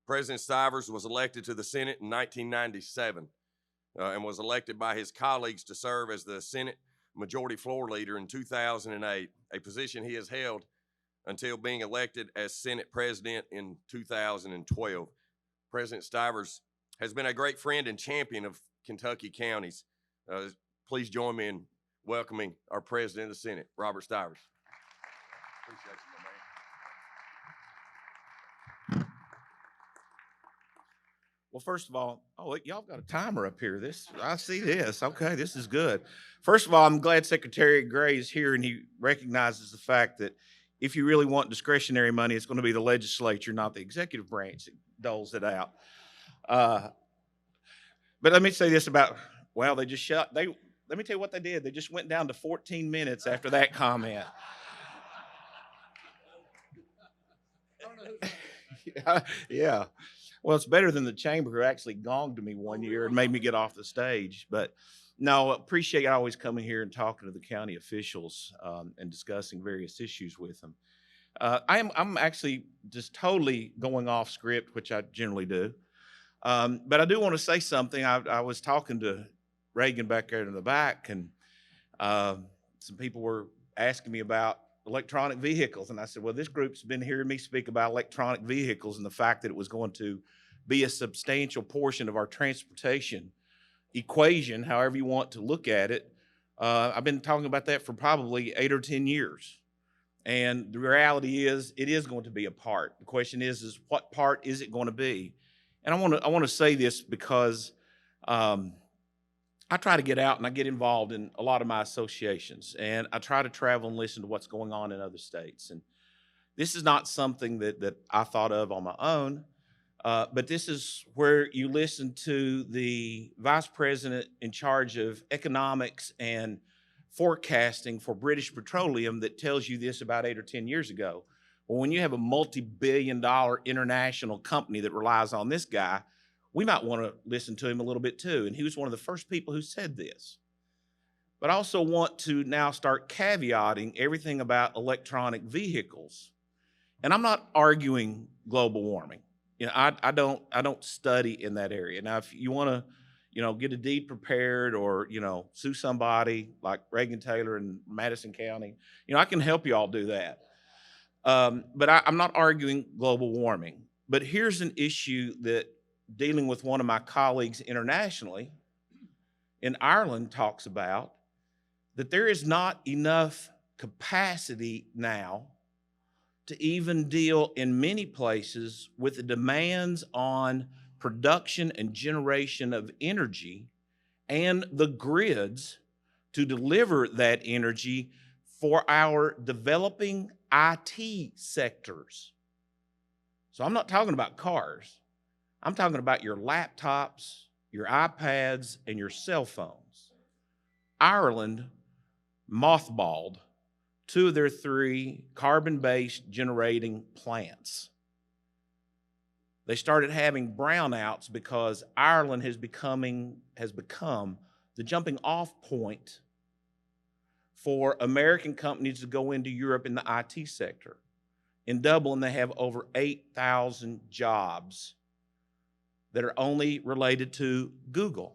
President Stivers was elected to the Senate in 1997 and was elected by his colleagues to serve as the Senate Majority Floor Leader in 2008, a position he has held until being elected as Senate President in 2012. President Stivers has been a great friend and champion of Kentucky counties. Please join me in welcoming our President of the Senate, Robert Stivers. Appreciate you, my man. Well, first of all, y'all got a timer up here. I see this. Okay, this is good. First of all, I'm glad Secretary Gray is here and he recognizes the fact that if you really want discretionary money, it's going to be the legislature, not the executive branch, that doles it out. But let me say this about, well, let me tell you what they did. They just went down to 14 minutes after that comment. Yeah. Well, it's better than the chamber who actually gonged to me one year and made me get off the stage. But no, appreciate always coming here and talking to the county officials and discussing various issues with them. I'm actually just totally going off script, which I generally do. But I do want to say something. I was talking to Reagan back there in the back, and some people were asking me about electronic vehicles. And I said, well, this group's been hearing me speak about electronic vehicles and the fact that it was going to be a substantial portion of our transportation equation, however you want to look at it. I've been talking about that for probably 8 or 10 years. And the reality is it is going to be a part. The question is what part is it going to be? And I want to say this because I try to get out and I get involved in a lot of my associations, and I try to travel and listen to what's going on in other states. And this is not something that I thought of on my own, but this is where you listen to the vice president in charge of economics and forecasting for British Petroleum that tells you this about 8 or 10 years ago. Well, when you have a multi-billion-dollar international company that relies on this guy, we might want to listen to him a little bit too. And he was one of the first people who said this. But I also want to now start caveating everything about electronic vehicles. And I'm not arguing global warming. You know, I don't study in that area. Now, if you want to, get a deed prepared or, sue somebody like Reagan Taylor in Madison County, I can help you all do that. But I'm not arguing global warming. But here's an issue that dealing with one of my colleagues internationally in Ireland talks about, that there is not enough capacity now to even deal in many places with the demands on production and generation of energy and the grids to deliver that energy for our developing IT sectors. So I'm not talking about cars. I'm talking about your laptops, your iPads, and your cell phones. Ireland mothballed 2 of their 3 carbon-based generating plants. They started having brownouts because Ireland has become the jumping off point for American companies to go into Europe in the IT sector. In Dublin, they have over 8,000 jobs that are only related to Google.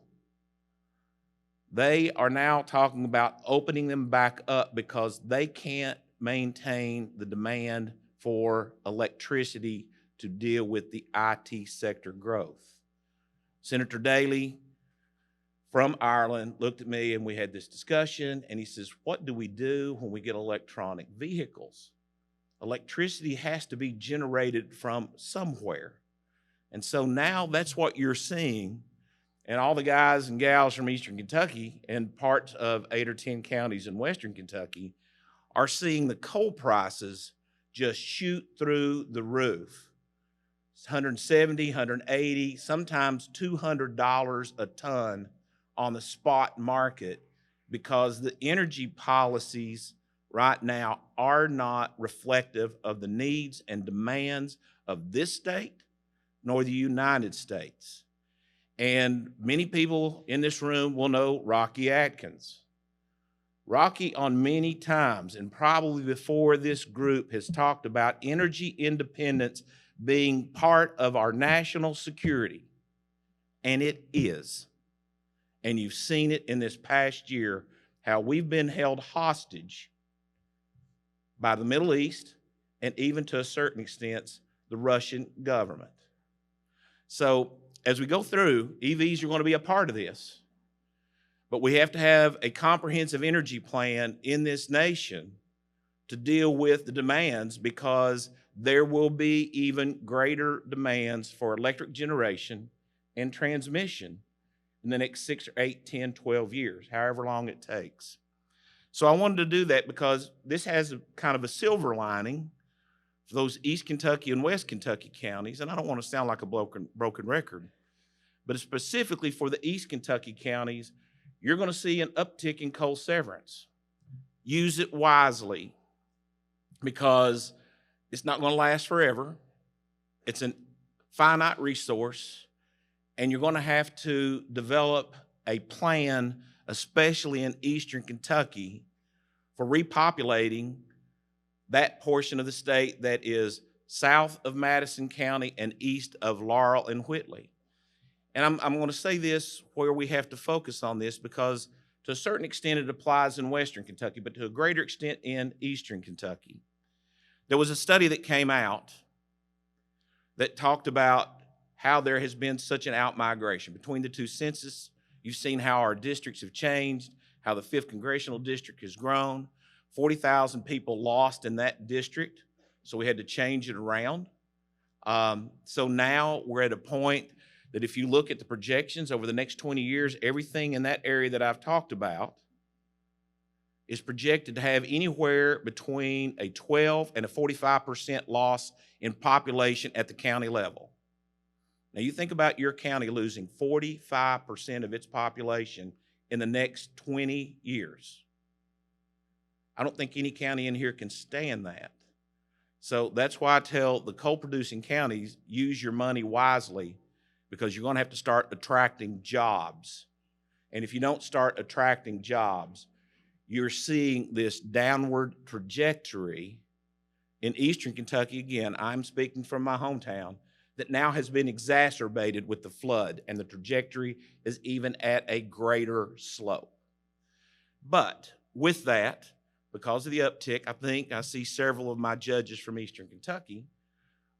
They are now talking about opening them back up because they can't maintain the demand for electricity to deal with the IT sector growth. Senator Daly from Ireland looked at me and we had this discussion, and he says, what do we do when we get electronic vehicles? Electricity has to be generated from somewhere. And so now that's what you're seeing. And all the guys and gals from Eastern Kentucky and parts of 8 or 10 counties in Western Kentucky are seeing the coal prices just shoot through the roof. It's $170, $180, sometimes $200 a ton on the spot market because the energy policies right now are not reflective of the needs and demands of this state nor the United States. And many people in this room will know Rocky Atkins. Rocky on many times, and probably before this group, has talked about energy independence being part of our national security, and it is. And you've seen it in this past year, how we've been held hostage by the Middle East and even to a certain extent, the Russian government. So as we go through, EVs are going to be a part of this, but we have to have a comprehensive energy plan in this nation to deal with the demands, because there will be even greater demands for electric generation and transmission in the next 6 or 8, 10, 12 years, however long it takes. So I wanted to do that because this has a kind of a silver lining for those East Kentucky and West Kentucky counties, and I don't want to sound like a broken record, but specifically for the East Kentucky counties, you're going to see an uptick in coal severance. Use it wisely, because it's not going to last forever. It's a finite resource, and you're going to have to develop a plan, especially in Eastern Kentucky, for repopulating that portion of the state that is south of Madison County and east of Laurel and Whitley. And I'm going to say this where we have to focus on this, because to a certain extent it applies in Western Kentucky, but to a greater extent in Eastern Kentucky. There was a study that came out that talked about how there has been such an outmigration. Between the two censuses, you've seen how our districts have changed, how the 5th Congressional District has grown. 40,000 people lost in that district, so we had to change it around. So now we're at a point that if you look at the projections over the next 20 years, everything in that area that I've talked about is projected to have anywhere between a 12 and a 45% loss in population at the county level. Now you think about your county losing 45% of its population in the next 20 years. I don't think any county in here can stand that. So that's why I tell the coal-producing counties, use your money wisely, because you're going to have to start attracting jobs. And if you don't start attracting jobs, you're seeing this downward trajectory in Eastern Kentucky. Again, I'm speaking from my hometown, that now has been exacerbated with the flood, and the trajectory is even at a greater slope. But with that, because of the uptick, I think I see several of my judges from Eastern Kentucky,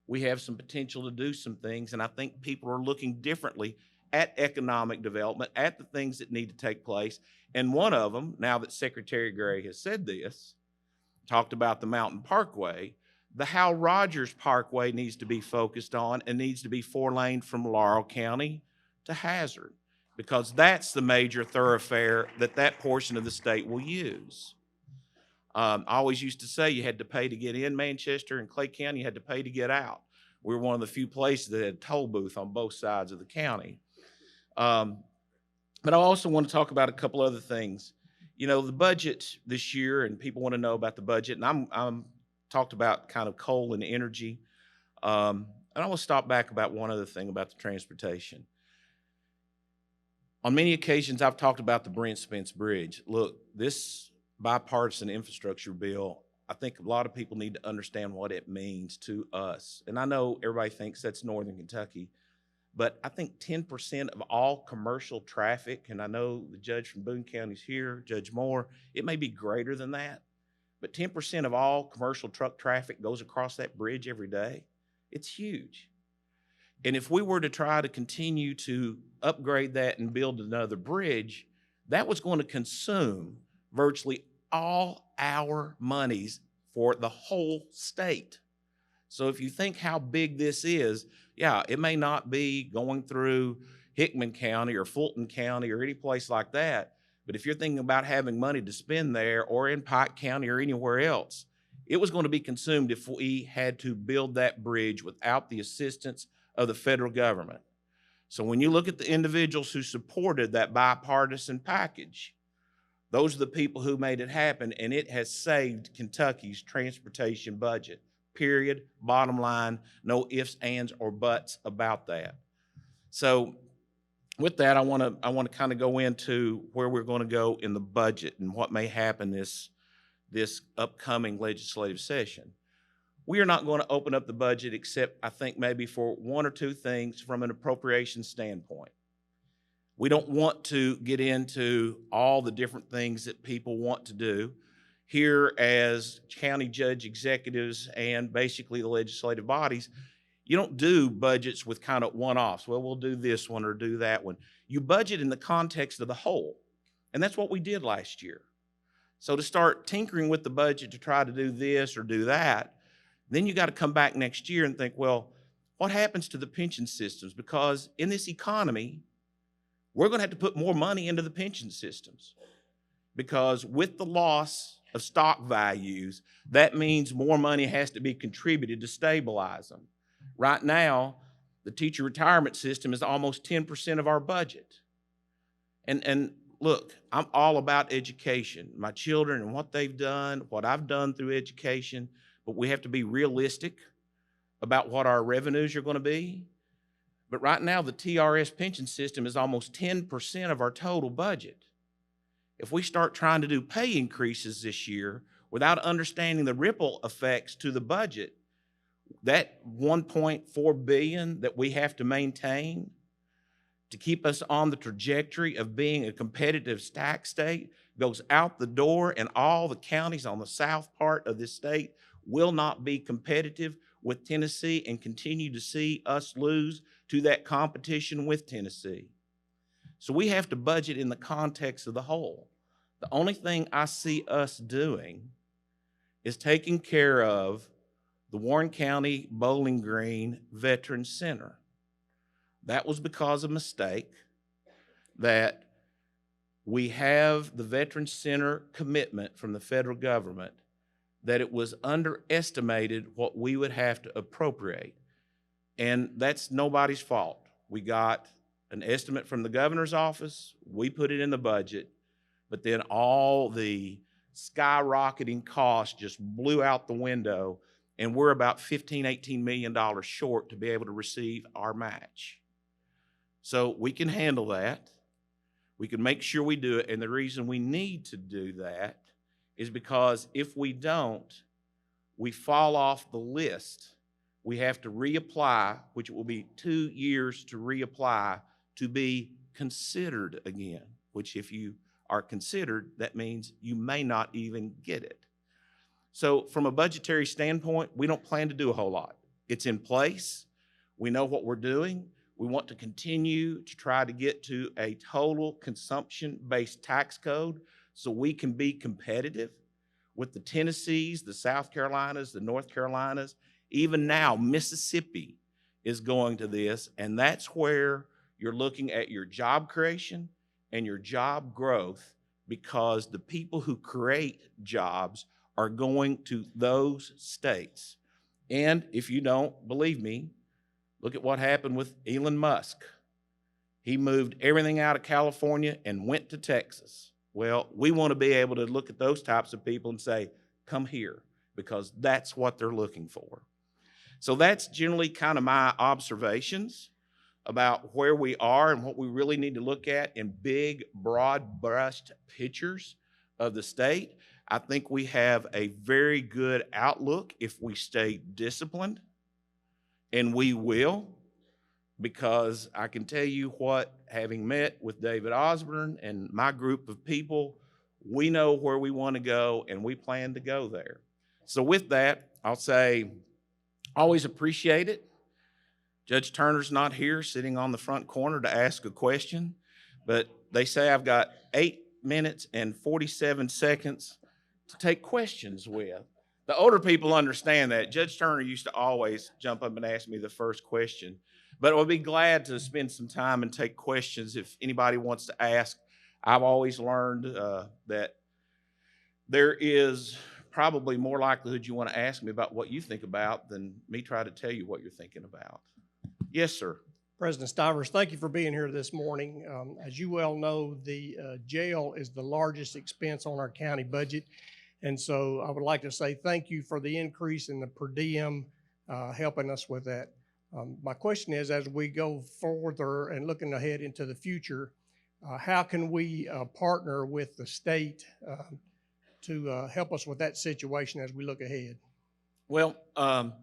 we have some potential to do some things, and I think people are looking differently at economic development, at the things that need to take place. And one of them, now that Secretary Gray has said this, talked about the Mountain Parkway. The Hal Rogers Parkway needs to be focused on, and needs to be 4-laned from Laurel County to Hazard, because that's the major thoroughfare that portion of the state will use. I always used to say you had to pay to get in Manchester, and Clay County you had to pay to get out. We were one of the few places that had a toll booth on both sides of the county. But I also want to talk about a couple other things. You know, the budget this year, and people want to know about the budget, and I'm talked about kind of coal and energy. And I want to stop back about one other thing about the transportation. On many occasions, I've talked about the Brent Spence Bridge. Look, this bipartisan infrastructure bill, I think a lot of people need to understand what it means to us. And I know everybody thinks that's Northern Kentucky, but I think 10% of all commercial traffic, and I know the judge from Boone County is here, Judge Moore, it may be greater than that, but 10% of all commercial truck traffic goes across that bridge every day. It's huge. And if we were to try to continue to upgrade that and build another bridge, that was going to consume virtually all our monies for the whole state. So if you think how big this is, yeah, it may not be going through Hickman County or Fulton County or any place like that, but if you're thinking about having money to spend there or in Pike County or anywhere else, it was going to be consumed if we had to build that bridge without the assistance of the federal government. So when you look at the individuals who supported that bipartisan package, those are the people who made it happen, and it has saved Kentucky's transportation budget, period, bottom line, no ifs, ands, or buts about that. So with that, I want to kind of go into where we're going to go in the budget and what may happen this upcoming legislative session. We are not going to open up the budget except, I think, maybe for one or two things from an appropriation standpoint. We don't want to get into all the different things that people want to do. Here, as county judge executives and basically the legislative bodies, you don't do budgets with kind of one-offs. Well, we'll do this one or do that one. You budget in the context of the whole. And that's what we did last year. So to start tinkering with the budget to try to do this or do that, then you got to come back next year and think, well, what happens to the pension systems? Because in this economy, we're going to have to put more money into the pension systems. Because with the loss of stock values, that means more money has to be contributed to stabilize them. Right now, the teacher retirement system is almost 10% of our budget. And look, I'm all about education, my children and what they've done, what I've done through education, but we have to be realistic about what our revenues are going to be. But right now, the TRS pension system is almost 10% of our total budget. If we start trying to do pay increases this year without understanding the ripple effects to the budget, that $1.4 billion that we have to maintain to keep us on the trajectory of being a competitive tax state goes out the door, and all the counties on the south part of this state will not be competitive with Tennessee and continue to see us lose to that competition with Tennessee. So we have to budget in the context of the whole. The only thing I see us doing is taking care of the Warren County Bowling Green Veterans Center. That was because of a mistake that we have the Veterans Center commitment from the federal government that it was underestimated what we would have to appropriate. And that's nobody's fault. We got an estimate from the governor's office, we put it in the budget, but then all the skyrocketing costs just blew out the window, and we're about $15, $18 million short to be able to receive our match. So we can handle that. We can make sure we do it, and the reason we need to do that is because if we don't, we fall off the list. We have to reapply, which will be 2 years to reapply to be considered again, which if you are considered, that means you may not even get it. So from a budgetary standpoint, we don't plan to do a whole lot. It's in place. We know what we're doing. We want to continue to try to get to a total consumption-based tax code so we can be competitive with the Tennessees, the South Carolinas, the North Carolinas. Even now, Mississippi is going to this, and that's where you're looking at your job creation and your job growth, because the people who create jobs are going to those states. And if you don't believe me, look at what happened with Elon Musk. He moved everything out of California and went to Texas. Well, we want to be able to look at those types of people and say, come here, because that's what they're looking for. So that's generally kind of my observations about where we are and what we really need to look at in big, broad-brushed pictures of the state. I think we have a very good outlook if we stay disciplined, and we will, because I can tell you what, having met with David Osborne and my group of people, we know where we want to go, and we plan to go there. So with that, I'll say, always appreciate it. Judge Turner's not here, sitting on the front corner to ask a question, but they say I've got 8 minutes and 47 seconds to take questions with. The older people understand that. Judge Turner used to always jump up and ask me the first question, but I'll be glad to spend some time and take questions if anybody wants to ask. I've always learned that there is probably more likelihood you want to ask me about what you think about than me try to tell you what you're thinking about. Yes, sir. President Stivers, thank you for being here this morning. As you well know, the jail is the largest expense on our county budget. And so I would like to say thank you for the increase in the per diem, helping us with that. My question is, as we go further and looking ahead into the future, how can we partner with the state to help us with that situation as we look ahead? Well, I'm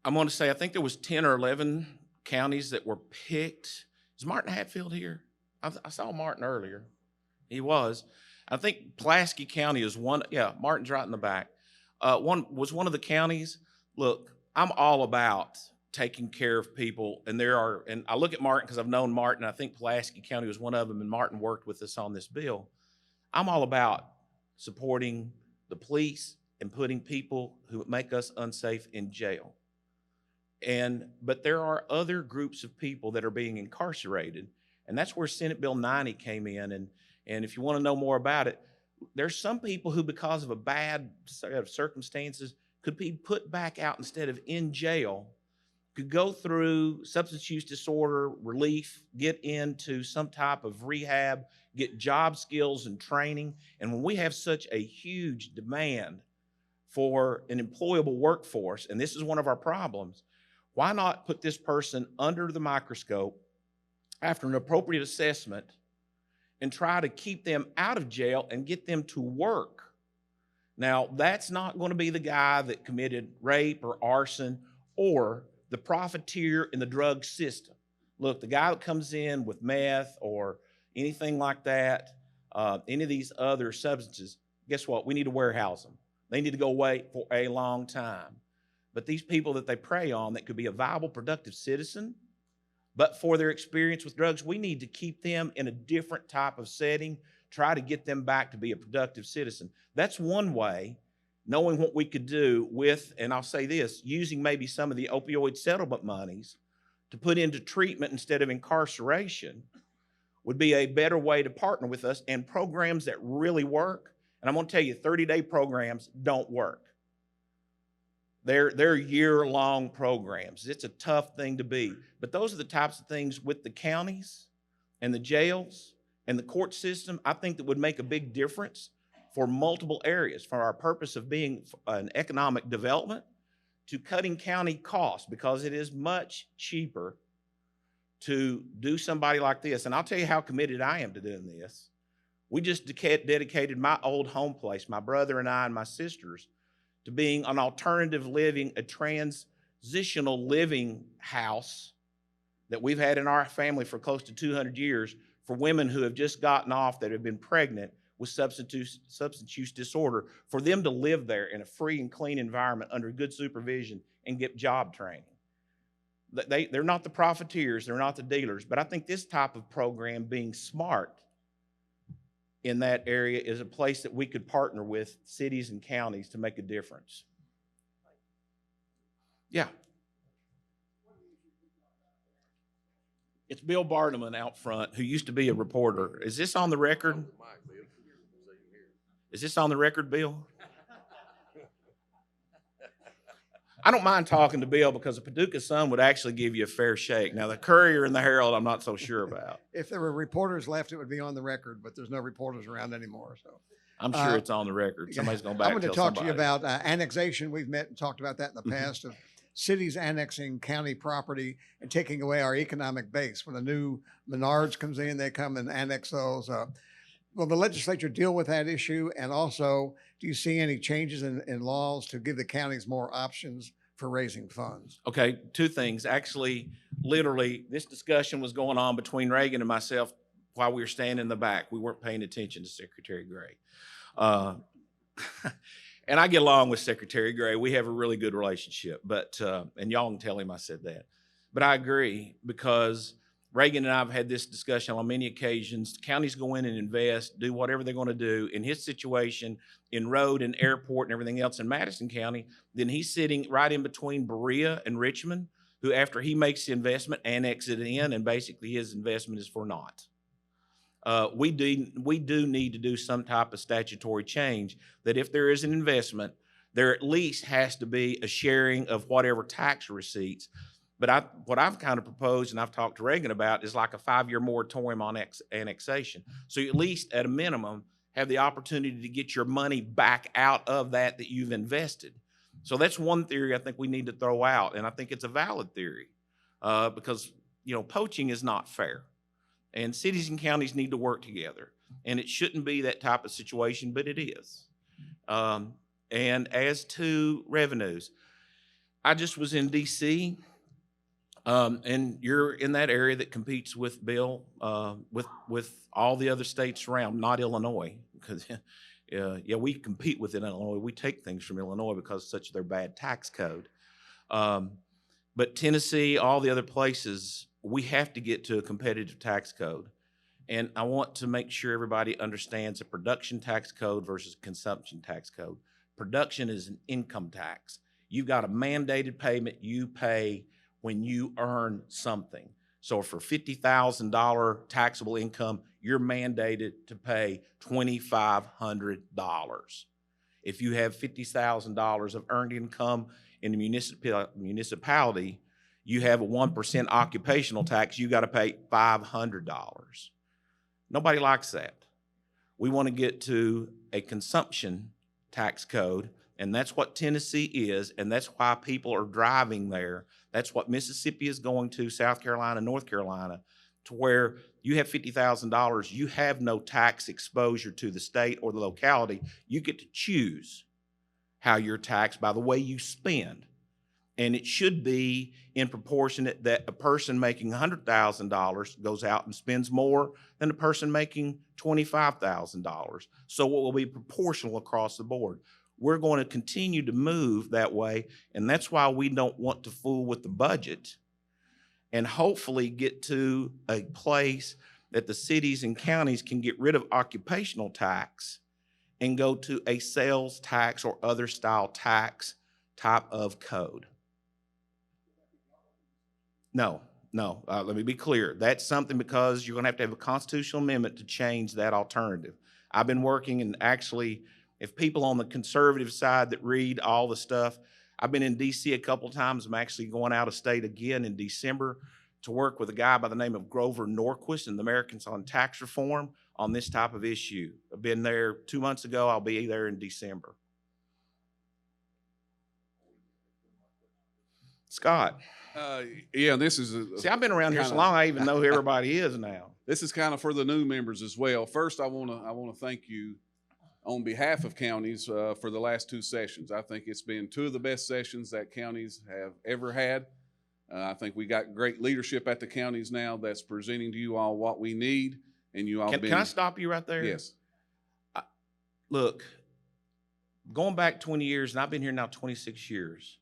going to say I think there was 10 or 11 counties that were picked. Is Martin Hatfield here? I saw Martin earlier. He was. I think Pulaski County is one. Yeah, Martin's right in the back. One of the counties. Look, I'm all about taking care of people, and I look at Martin because I've known Martin. I think Pulaski County was one of them, and Martin worked with us on this bill. I'm all about supporting the police and putting people who make us unsafe in jail. But there are other groups of people that are being incarcerated, and that's where Senate Bill 90 came in. And if you want to know more about it, there's some people who, because of a bad set of circumstances, could be put back out instead of in jail, could go through substance use disorder relief, get into some type of rehab, get job skills and training. And when we have such a huge demand for an employable workforce, and this is one of our problems, why not put this person under the microscope after an appropriate assessment and try to keep them out of jail and get them to work? Now, that's not going to be the guy that committed rape or arson or the profiteer in the drug system. Look, the guy that comes in with meth or anything like that, any of these other substances, guess what? We need to warehouse them. They need to go away for a long time. But these people that they prey on that could be a viable, productive citizen, but for their experience with drugs, we need to keep them in a different type of setting, try to get them back to be a productive citizen. That's one way, knowing what we could do with, and I'll say this, using maybe some of the opioid settlement monies to put into treatment instead of incarceration would be a better way to partner with us, and programs that really work. And I'm going to tell you, 30-day programs don't work. They're year-long programs. It's a tough thing to be. But those are the types of things with the counties and the jails and the court system, I think, that would make a big difference for multiple areas, for our purpose of being an economic development to cutting county costs, because it is much cheaper to do somebody like this. And I'll tell you how committed I am to doing this. We just dedicated my old home place, my brother and I and my sisters, to being an alternative living, a transitional living house that we've had in our family for close to 200 years for women who have just gotten off, that have been pregnant with substance use disorder, for them to live there in a free and clean environment under good supervision and get job training. They're not the profiteers, they're not the dealers, but I think this type of program, being smart in that area, is a place that we could partner with cities and counties to make a difference. Yeah. It's Bill Barnum out front, who used to be a reporter. Is this on the record? Is this on the record, Bill? I don't mind talking to Bill because the Paducah Sun would actually give you a fair shake. Now, the Courier and the Herald, I'm not so sure about. If there were reporters left, it would be on the record, but there's no reporters around anymore. So I'm sure it's on the record. Somebody's going back. I'm going to talk to you about annexation. We've met and talked about that in the past, of cities annexing county property and taking away our economic base. When a new Menards comes in, they come and annex those. Will the legislature deal with that issue? And also, do you see any changes in laws to give the counties more options for raising funds? Okay, two things. Actually, literally, this discussion was going on between Reagan and myself while we were standing in the back. We weren't paying attention to Secretary Gray. And I get along with Secretary Gray. We have a really good relationship, but and y'all can tell him I said that. But I agree, because Reagan and I have had this discussion on many occasions. Counties go in and invest, do whatever they're going to do. In his situation, in road and airport and everything else in Madison County, then he's sitting right in between Berea and Richmond, who, after he makes the investment, annex it in, and basically his investment is for naught. We do need to do some type of statutory change that if there is an investment, there at least has to be a sharing of whatever tax receipts. But what I've kind of proposed, and I've talked to Reagan about, is like a 5-year moratorium on annexation. So you at least, at a minimum, have the opportunity to get your money back out of that you've invested. So that's one theory I think we need to throw out, and I think it's a valid theory, because poaching is not fair, and cities and counties need to work together, and it shouldn't be that type of situation, but it is. And as to revenues, I just was in DC, and you're in that area that competes with Bill, with all the other states around, not Illinois, because yeah, we compete with Illinois. We take things from Illinois because of such their bad tax code. But Tennessee, all the other places, we have to get to a competitive tax code. And I want to make sure everybody understands a production tax code versus consumption tax code. Production is an income tax. You've got a mandated payment you pay when you earn something. So for $50,000 taxable income, you're mandated to pay $2,500. If you have $50,000 of earned income in the municipality, you have a 1% occupational tax, you got to pay $500. Nobody likes that. We want to get to a consumption tax code, and that's what Tennessee is, and that's why people are driving there. That's what Mississippi is going to, South Carolina, North Carolina, to where you have $50,000, you have no tax exposure to the state or the locality. You get to choose how you're taxed by the way you spend. And it should be in proportionate that a person making $100,000 goes out and spends more than a person making $25,000. So it will be proportional across the board. We're going to continue to move that way, and that's why we don't want to fool with the budget, and hopefully get to a place that the cities and counties can get rid of occupational tax and go to a sales tax or other style tax type of code. No, let me be clear. That's something because you're going to have a constitutional amendment to change that alternative. I've been working, and actually, if people on the conservative side that read all the stuff, I've been in DC a couple times. I'm actually going out of state again in December to work with a guy by the name of Grover Norquist and the Americans on Tax Reform on this type of issue. I've been there 2 months ago. I'll be there in December. Scott. Yeah, this is See, I've been around here so long, I even know who everybody is now. This is kind of for the new members as well. First, I want to thank you on behalf of counties for the last 2 sessions. I think it's been 2 of the best sessions that counties have ever had. I think we got great leadership at the counties now that's presenting to you all what we need, and you all Can I stop you right there? Yes. Look, going back 20 years, and I've been here now 26 years,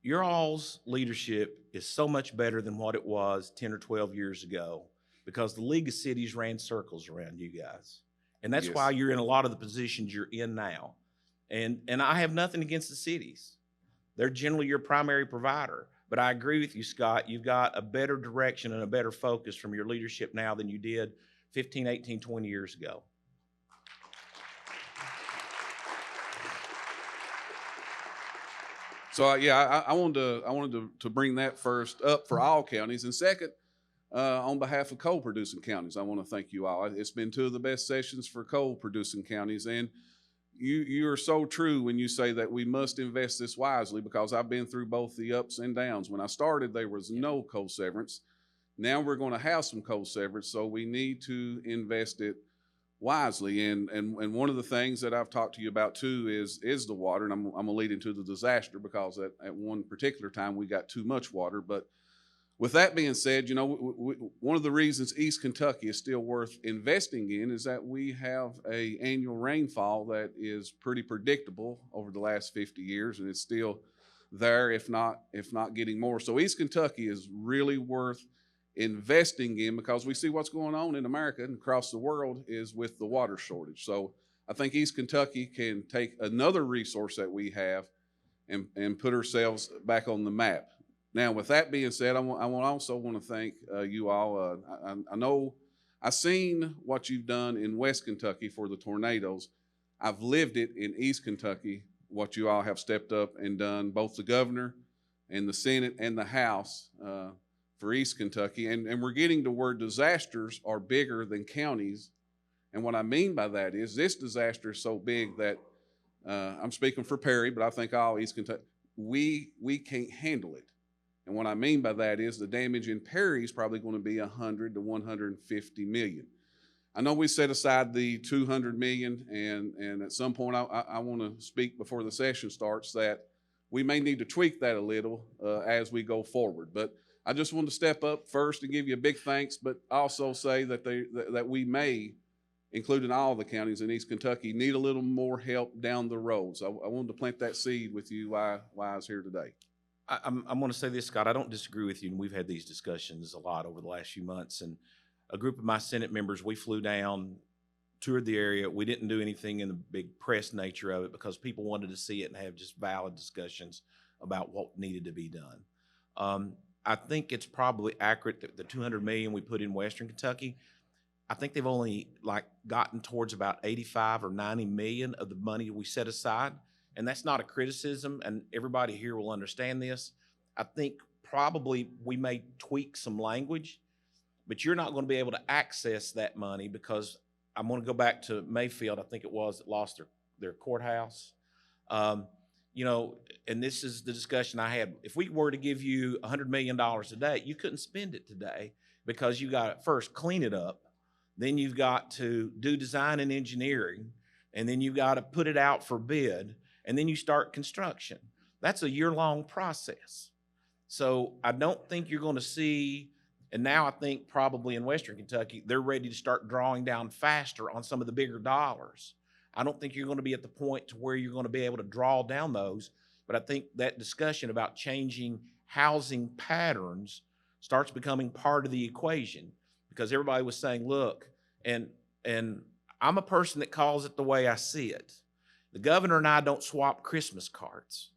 your all's leadership is so much better than what it was 10 or 12 years ago because the League of Cities ran circles around you guys. And that's why you're in a lot of the positions you're in now. And I have nothing against the cities. They're generally your primary provider. But I agree with you, Scott. You've got a better direction and a better focus from your leadership now than you did 15, 18, 20 years ago. So yeah, I wanted to bring that first up for all counties, and second, on behalf of coal-producing counties, I want to thank you all. It's been 2 of the best sessions for coal-producing counties, and you are so true when you say that we must invest this wisely, because I've been through both the ups and downs. When I started, there was no coal severance. Now we're going to have some coal severance, so we need to invest it wisely. And one of the things that I've talked to you about too is the water, and I'm gonna lead into the disaster because at one particular time we got too much water. But with that being said, you know, one of the reasons East Kentucky is still worth investing in is that we have an annual rainfall that is pretty predictable over the last 50 years, and it's still there, if not getting more. So East Kentucky is really worth investing in, because we see what's going on in America and across the world is with the water shortage. So I think East Kentucky can take another resource that we have and put ourselves back on the map. Now, with that being said, I also want to thank you all. I know I've seen what you've done in West Kentucky for the tornadoes. I've lived it in East Kentucky, what you all have stepped up and done, both the governor and the Senate and the House for East Kentucky. And we're getting to where disasters are bigger than counties. And what I mean by that is this disaster is so big that I'm speaking for Perry, but I think all East Kentucky, we can't handle it. And what I mean by that is the damage in Perry is probably going to be 100 to 150 million. I know we set aside the 200 million, and at some point I want to speak before the session starts that we may need to tweak that a little as we go forward. But I just want to step up first and give you a big thanks, but also say that that we may, including all the counties in East Kentucky, need a little more help down the road. So I wanted to plant that seed with you while I was here today. I'm going to say this, Scott. I don't disagree with you, and we've had these discussions a lot over the last few months. And a group of my Senate members, we flew down, toured the area. We didn't do anything in the big press nature of it because people wanted to see it and have just valid discussions about what needed to be done. I think it's probably accurate that the 200 million we put in Western Kentucky, I think they've only gotten towards about 85 or 90 million of the money we set aside. And that's not a criticism, and everybody here will understand this. I think probably we may tweak some language, but you're not going to be able to access that money because I'm going to go back to Mayfield, I think it was, that lost their courthouse. You know, and this is the discussion I had. If we were to give you $100 million today, you couldn't spend it today because you got to first clean it up, then you've got to do design and engineering, and then you've got to put it out for bid, and then you start construction. That's a year-long process. So I don't think you're going to see, and now I think probably in Western Kentucky, they're ready to start drawing down faster on some of the bigger dollars. I don't think you're going to be at the point to where you're going to be able to draw down those, but I think that discussion about changing housing patterns starts becoming part of the equation because everybody was saying, look, and I'm a person that calls it the way I see it. The governor and I don't swap Christmas cards.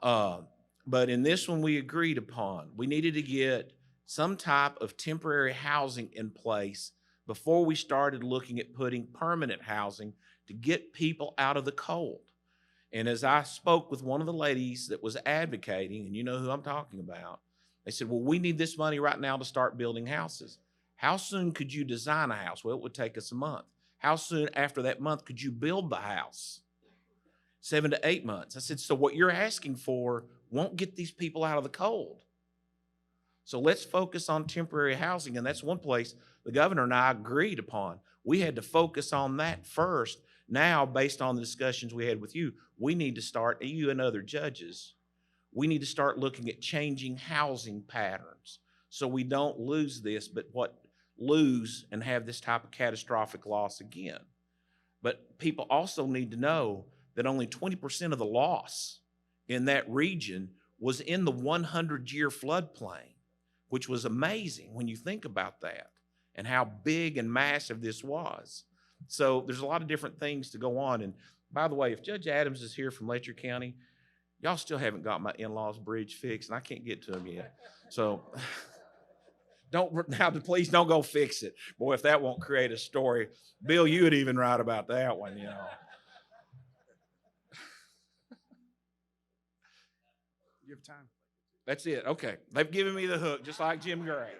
But in this one we agreed upon, we needed to get some type of temporary housing in place before we started looking at putting permanent housing to get people out of the cold. And as I spoke with one of the ladies that was advocating, and you know who I'm talking about, they said, well, we need this money right now to start building houses. How soon could you design a house? Well, it would take us a month. How soon after that month could you build the house? 7 to 8 months. I said, so what you're asking for won't get these people out of the cold. So let's focus on temporary housing. And that's one place the governor and I agreed upon. We had to focus on that first. Now, based on the discussions we had with you, we need to start, you and other judges, we need to start looking at changing housing patterns so we don't lose this, but lose and have this type of catastrophic loss again. But people also need to know that only 20% of the loss in that region was in the 100-year floodplain, which was amazing when you think about that and how big and massive this was. So there's a lot of different things to go on. And by the way, if Judge Adams is here from Letcher County, y'all still haven't got my in-laws bridge fixed, and I can't get to them yet. So please don't go fix it. Boy, if that won't create a story, Bill, you would even write about that one, you know. You have time. That's it. Okay. They've given me the hook, just like Jim Gray.